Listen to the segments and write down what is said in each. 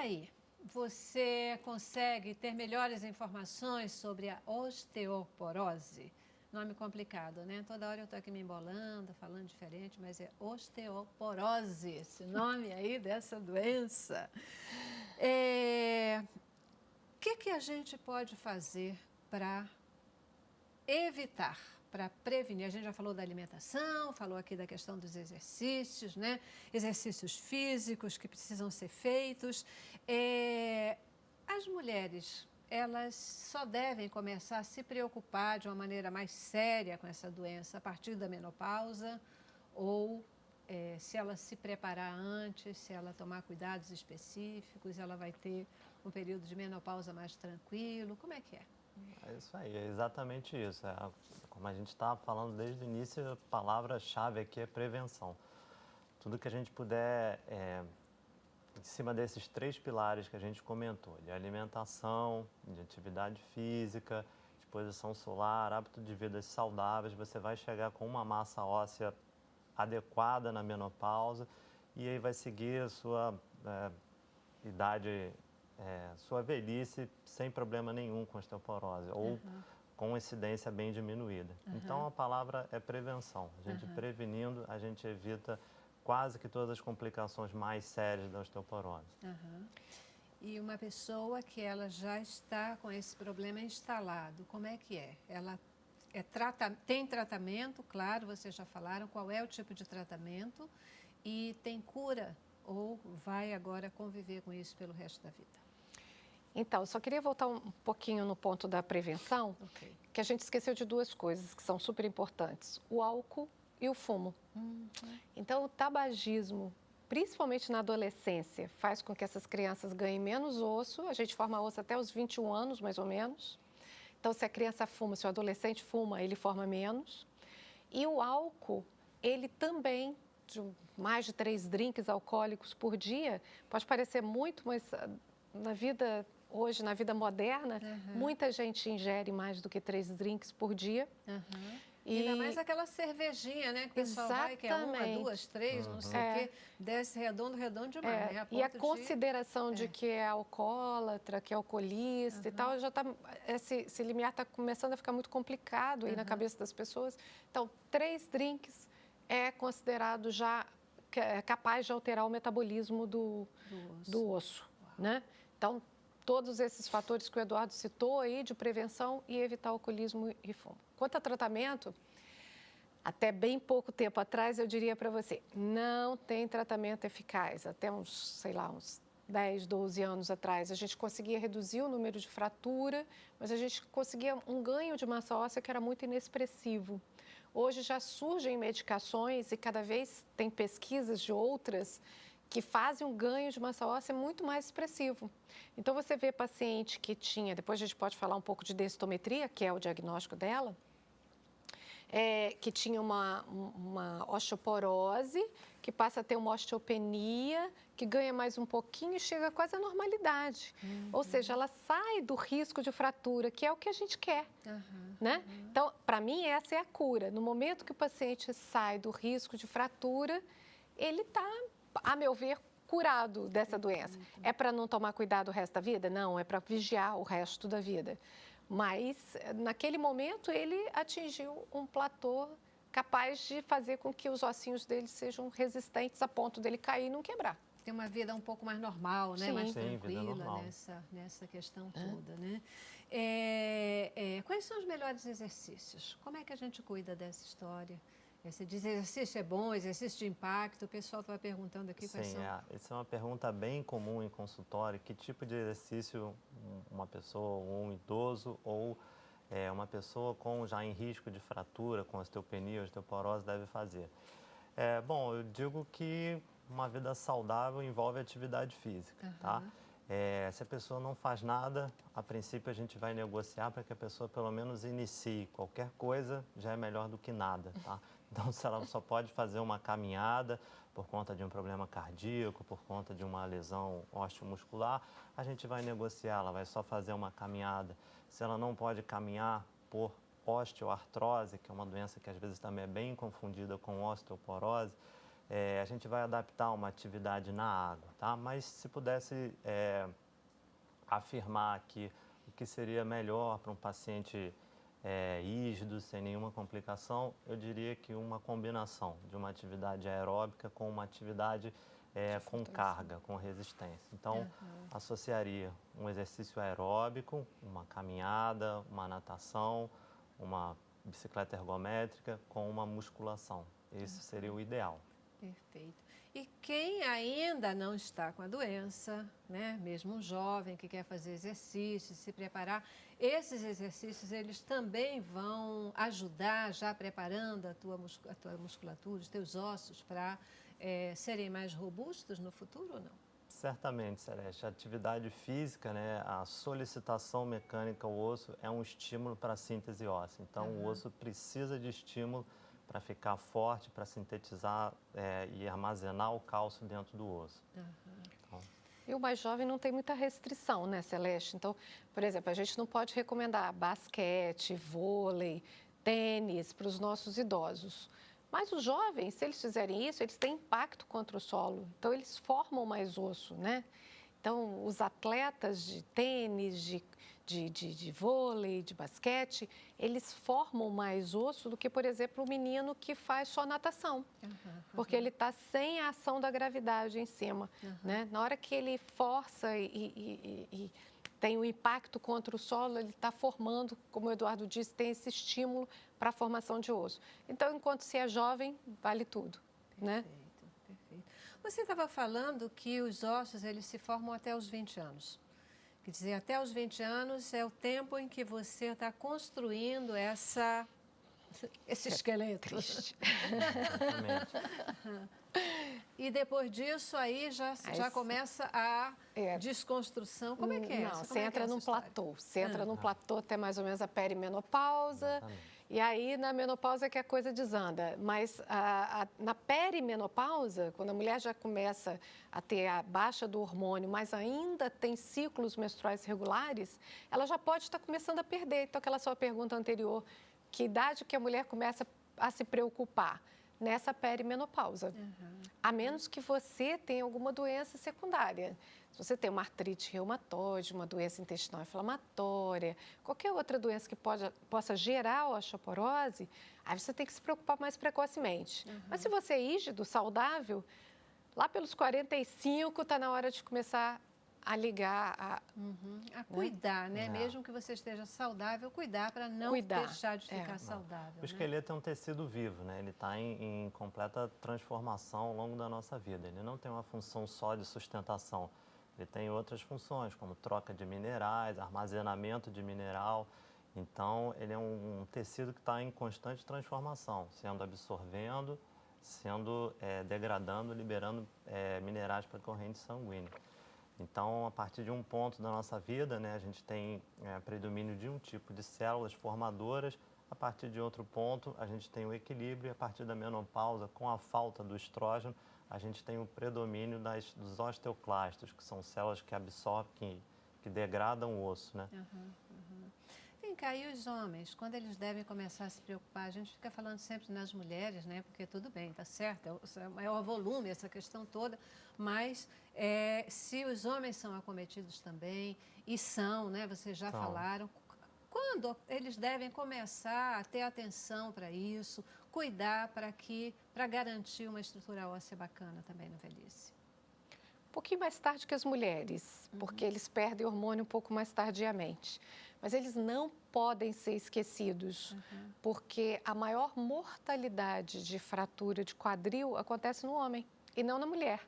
aí, você consegue ter melhores informações sobre a osteoporose? Nome complicado, né? Toda hora eu estou aqui me embolando, falando diferente, mas é osteoporose, esse nome aí dessa doença. O que a gente pode fazer para evitar, para prevenir? A gente já falou da alimentação, falou aqui da questão dos exercícios, né? Exercícios físicos que precisam ser feitos. As mulheres, elas só devem começar a se preocupar de uma maneira mais séria com essa doença a partir da menopausa ou se ela se preparar antes, se ela tomar cuidados específicos, ela vai ter um período de menopausa mais tranquilo? Como é que é? É isso aí, é exatamente isso. Como a gente estava falando desde o início, a palavra-chave aqui é prevenção. Tudo que a gente puder, em cima desses 3 pilares que a gente comentou, de alimentação, de atividade física, exposição solar, hábito de vida saudáveis, você vai chegar com uma massa óssea adequada na menopausa e aí vai seguir a sua idade, sua velhice sem problema nenhum com osteoporose ou com incidência bem diminuída. Então, a palavra é prevenção. A gente prevenindo, a gente evita quase que todas as complicações mais sérias da osteoporose. E uma pessoa que ela já está com esse problema instalado, como é que é? Ela tem tratamento, claro, vocês já falaram, qual é o tipo de tratamento e tem cura ou vai agora conviver com isso pelo resto da vida? Então, eu só queria voltar um pouquinho no ponto da prevenção, que a gente esqueceu de 2 coisas que são super importantes, o álcool e o fumo. Então, o tabagismo, principalmente na adolescência, faz com que essas crianças ganhem menos osso, a gente forma osso até os 21 anos, mais ou menos. Então, se a criança fuma, se o adolescente fuma, ele forma menos. E o álcool, ele também, mais de 3 drinks alcoólicos por dia, pode parecer muito, mas na vida hoje, na vida moderna, muita gente ingere mais do que 3 drinks por dia. Ainda mais aquela cervejinha, né? Que o pessoal vai, que é 1, 2, 3, não sei o quê, desce redondo demais, né? E a consideração de que é alcoólatra, que é alcoolista e tal, já tá, esse limiar está começando a ficar muito complicado aí na cabeça das pessoas. Então, 3 drinks é considerado já capaz de alterar o metabolismo do osso, né? Então, todos esses fatores que o Eduardo citou aí de prevenção e evitar alcoolismo e fumo. Quanto a tratamento, até bem pouco tempo atrás eu diria para você, não tem tratamento eficaz. Até uns 10, 12 anos atrás, a gente conseguia reduzir o número de fratura, mas a gente conseguia um ganho de massa óssea que era muito inexpressivo. Hoje já surgem medicações e cada vez tem pesquisas de outras que fazem um ganho de massa óssea muito mais expressivo. Então, você vê paciente que tinha, depois a gente pode falar um pouco de densitometria, que é o diagnóstico dela, que tinha uma osteoporose, que passa a ter uma osteopenia, que ganha mais um pouquinho e chega quase à normalidade. Ou seja, ela sai do risco de fratura, que é o que a gente quer, né? Então, para mim, essa é a cura. No momento que o paciente sai do risco de fratura, ele está, a meu ver, curado dessa doença. É para não tomar cuidado o resto da vida? Não, é para vigiar o resto da vida. Mas, naquele momento, ele atingiu um platô capaz de fazer com que os ossinhos dele sejam resistentes a ponto dele cair e não quebrar. Tem uma vida um pouco mais normal, né? Sim. Mais Sim, tranquila nessa questão toda, né? Quais são os melhores exercícios? Como é que a gente cuida dessa história? Você diz exercício é bom, exercício de impacto, o pessoal estava perguntando aqui quais são. Essa é uma pergunta bem comum em consultório, que tipo de exercício uma pessoa, um idoso ou uma pessoa já em risco de fratura, com osteopenia, osteoporose, deve fazer? Bom, eu digo que uma vida saudável envolve atividade física, tá? Se a pessoa não faz nada, a princípio a gente vai negociar para que a pessoa pelo menos inicie. Qualquer coisa já é melhor do que nada, tá? Então, se ela só pode fazer uma caminhada por conta de um problema cardíaco, por conta de uma lesão osteomuscular, a gente vai negociar, ela vai só fazer uma caminhada. Se ela não pode caminhar por osteoartrose, que é uma doença que às vezes também é bem confundida com osteoporose, a gente vai adaptar uma atividade na água, tá? Mas se pudesse afirmar que o que seria melhor para um paciente rígido, sem nenhuma complicação, eu diria que uma combinação de uma atividade aeróbica com uma atividade com carga, com resistência. Então, associaria um exercício aeróbico, uma caminhada, uma natação, uma bicicleta ergométrica com uma musculação. Esse seria o ideal. Perfeito. E quem ainda não está com a doença, né? Mesmo um jovem que quer fazer exercícios, se preparar, esses exercícios eles também vão ajudar, já preparando a tua musculatura, os teus ossos para serem mais robustos no futuro ou não? Certamente, Celeste. A atividade física, né, a solicitação mecânica ao osso é um estímulo para a síntese óssea. Então, o osso precisa de estímulo para ficar forte, para sintetizar e armazenar o cálcio dentro do osso. Então, e o mais jovem não tem muita restrição, né, Celeste? Então, por exemplo, a gente não pode recomendar basquete, vôlei, tênis para os nossos idosos. Mas os jovens, se eles fizerem isso, eles têm impacto contra o solo. Então, eles formam mais osso, né? Então, os atletas de tênis, de vôlei, de basquete, eles formam mais osso do que, por exemplo, o menino que faz só natação. Porque ele está sem a ação da gravidade em cima, né? Na hora que ele força e tem um impacto contra o solo, ele está formando, como o Eduardo disse, tem esse estímulo para a formação de osso. Então, enquanto se é jovem, vale tudo, né? Perfeito. Você estava falando que os ossos, eles se formam até os 20 anos. Quer dizer, até os 20 anos é o tempo em que você está construindo esse esqueleto. Triste. exatamente. E depois disso, aí já começa a desconstrução. Como é que é? Não, você entra num platô. Você entra num platô até mais ou menos a perimenopausa. Exatamente. E aí, na menopausa, é que a coisa desanda. Mas na perimenopausa, quando a mulher já começa a ter a baixa do hormônio, mas ainda tem ciclos menstruais regulares, ela já pode estar começando a perder. Então, aquela sua pergunta anterior, que idade que a mulher começa a se preocupar? Nessa perimenopausa. A menos que você tenha alguma doença secundária. Se você tem uma artrite reumatoide, uma doença intestinal inflamatória, qualquer outra doença que possa gerar osteoporose, aí você tem que se preocupar mais precocemente. Mas se você é rígido, saudável, lá pelos 45 está na hora de começar a ligar, a cuidar, né? Mesmo que você esteja saudável, cuidar para não deixar de ficar saudável. O esqueleto é um tecido vivo, né? Ele está em completa transformação ao longo da nossa vida. Ele não tem uma função só de sustentação. Ele tem outras funções, como troca de minerais, armazenamento de mineral. Então, ele é um tecido que está em constante transformação, sendo absorvendo, sendo degradando, liberando minerais para a corrente sanguínea. Então, a partir de um ponto da nossa vida, né, a gente tem predomínio de um tipo de células formadoras. A partir de outro ponto, a gente tem o equilíbrio. A partir da menopausa, com a falta do estrógeno, a gente tem o predomínio dos osteoclastos, que são células que absorvem, que degradam o osso, né? Vem cá, e os homens, quando eles devem começar a se preocupar? A gente fica falando sempre nas mulheres, né? Porque tudo bem, tá certo, é o volume, essa questão toda, mas se os homens são acometidos também, e são, né? Vocês já falaram, quando eles devem começar a ter atenção para isso, cuidar para garantir uma estrutura óssea bacana também na velhice? Um pouquinho mais tarde que as mulheres, porque eles perdem hormônio um pouco mais tardiamente. Mas eles não podem ser esquecidos, porque a maior mortalidade de fratura de quadril acontece no homem e não na mulher.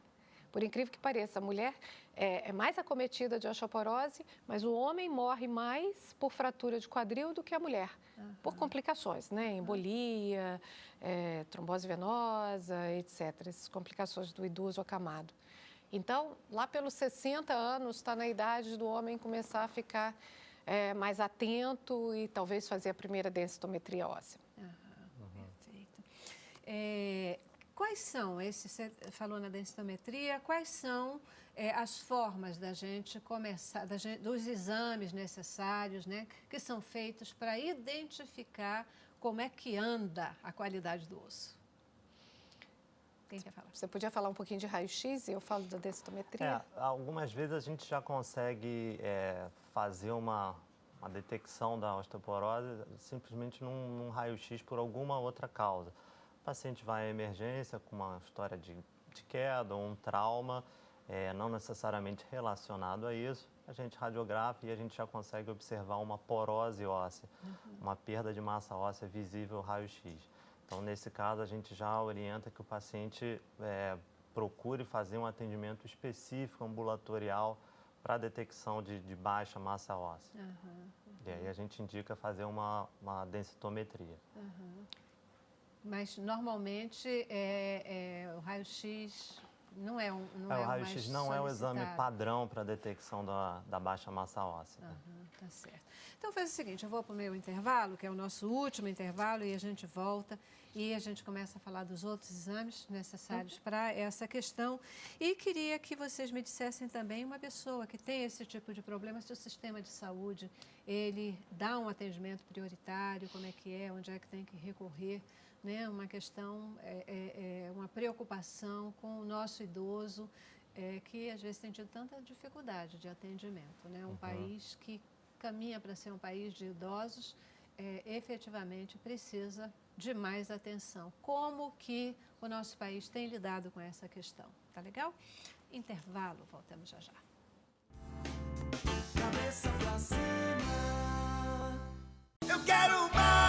Por incrível que pareça, a mulher é mais acometida de osteoporose, mas o homem morre mais por fratura de quadril do que a mulher, por complicações, né? Embolia, trombose venosa, etc. Essas complicações do idoso acamado. Então, lá pelos 60 anos, está na idade do homem começar a ficar mais atento e talvez fazer a primeira densitometria óssea. Perfeito. Quais são, você falou na densitometria, quais são as formas da gente começar, dos exames necessários, né, que são feitos para identificar como é que anda a qualidade do osso? Quem quer falar? Você podia falar um pouquinho de raio-x e eu falo da densitometria? Algumas vezes a gente já consegue fazer uma detecção da osteoporose simplesmente num raio-x por alguma outra causa. O paciente vai à emergência com uma história de queda ou um trauma, não necessariamente relacionado a isso. A gente radiografa e a gente já consegue observar uma porose óssea, uma perda de massa óssea visível raio-x. Então, nesse caso, a gente já orienta que o paciente procure fazer um atendimento específico, ambulatorial, para a detecção de baixa massa óssea. E aí a gente indica fazer uma densitometria. Mas, normalmente, o raio-x não é o raio-x não é o exame padrão para a detecção da baixa massa óssea. Tá certo. Então, faz o seguinte, eu vou para o meu intervalo, que é o nosso último intervalo, e a gente volta e a gente começa a falar dos outros exames necessários para essa questão. E queria que vocês me dissessem também, uma pessoa que tem esse tipo de problema, se o sistema de saúde, ele dá um atendimento prioritário, como é que é, onde é que tem que recorrer, né? Uma questão, uma preocupação com o nosso idoso, que às vezes tem tido tanta dificuldade de atendimento, né? Um país que caminha para ser um país de idosos, efetivamente precisa de mais atenção. Como que o nosso país tem lidado com essa questão? Tá legal? Intervalo, voltamos já já. Cabeça pra cima. Eu quero mais.